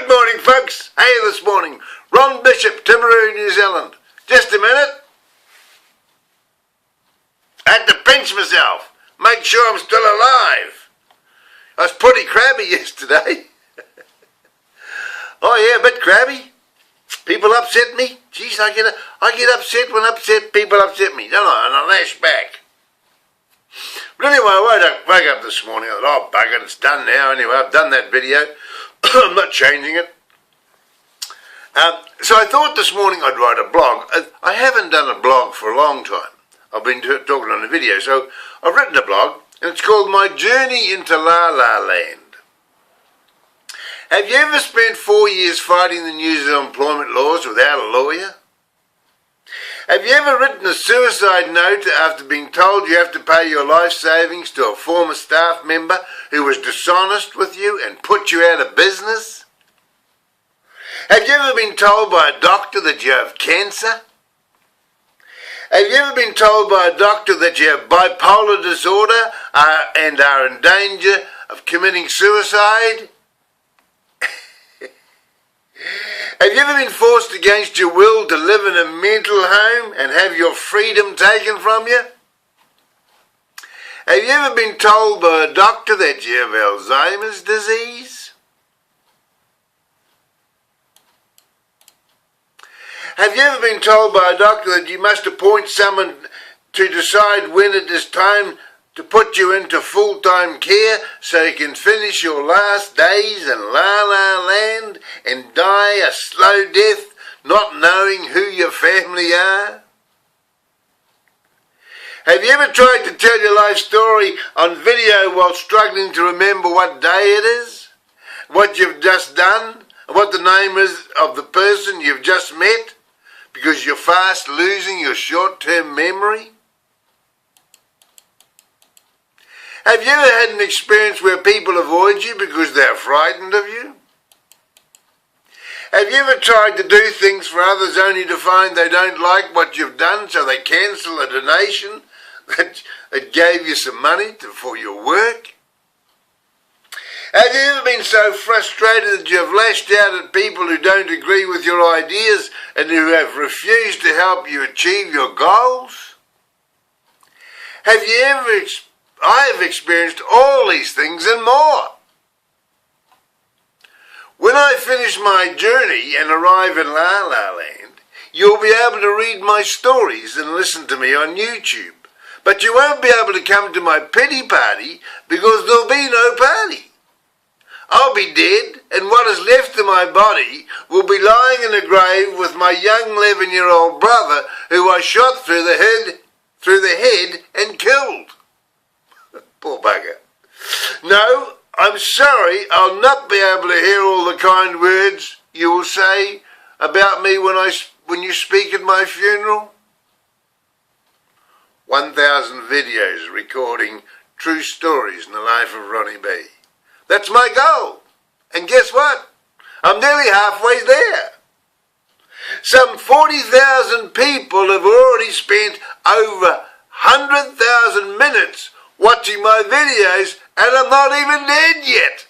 Good morning, folks. Hey, this morning, Ron Bishop, Timaru, New Zealand. Just a minute. I had to pinch myself, make sure I'm still alive. I was pretty crabby yesterday. Oh yeah, a bit crabby. People upset me. Jeez, I get upset when people upset me, don't I? And I lash back. But anyway, I woke up this morning. I thought, oh bugger, it's done now. Anyway, I've done that video. I'm not changing it. So I thought this morning I'd write a blog. I haven't done a blog for a long time. I've been talking on a video, so I've written a blog, and it's called My Journey into La La Land. Have you ever spent 4 years fighting the New Zealand employment laws without a lawyer? Have you ever written a suicide note after being told you have to pay your life savings to a former staff member who was dishonest with you and put you out of business? Have you ever been told by a doctor that you have cancer? Have you ever been told by a doctor that you have bipolar disorder and are in danger of committing suicide? Have you ever been forced against your will to live in a mental home and have your freedom taken from you? Have you ever been told by a doctor that you have Alzheimer's disease? Have you ever been told by a doctor that you must appoint someone to decide when it is time to put you into full-time care so you can finish your last days in La La Land and die a slow death, not knowing who your family are? Have you ever tried to tell your life story on video while struggling to remember what day it is, what you've just done, and what the name is of the person you've just met, because you're fast losing your short-term memory? Have you ever had an experience where people avoid you because they're frightened of you? Have you ever tried to do things for others only to find they don't like what you've done, so they cancel a donation that gave you some money for your work? Have you ever been so frustrated that you have lashed out at people who don't agree with your ideas and who have refused to help you achieve your goals? Have you ever I have experienced all these things and more. When I finish my journey and arrive in La La Land, you'll be able to read my stories and listen to me on YouTube. But you won't be able to come to my pity party because there'll be no party. I'll be dead, and what is left of my body will be lying in a grave with my young 11-year-old brother who I shot through the head and killed. Poor bugger. No, I'm sorry, I'll not be able to hear all the kind words you will say about me when you speak at my funeral. 1,000 videos recording true stories in the life of Ronnie B. That's my goal. And guess what? I'm nearly halfway there. Some 40,000 people have already spent over 100,000 minutes watching my videos, and I'm not even dead yet.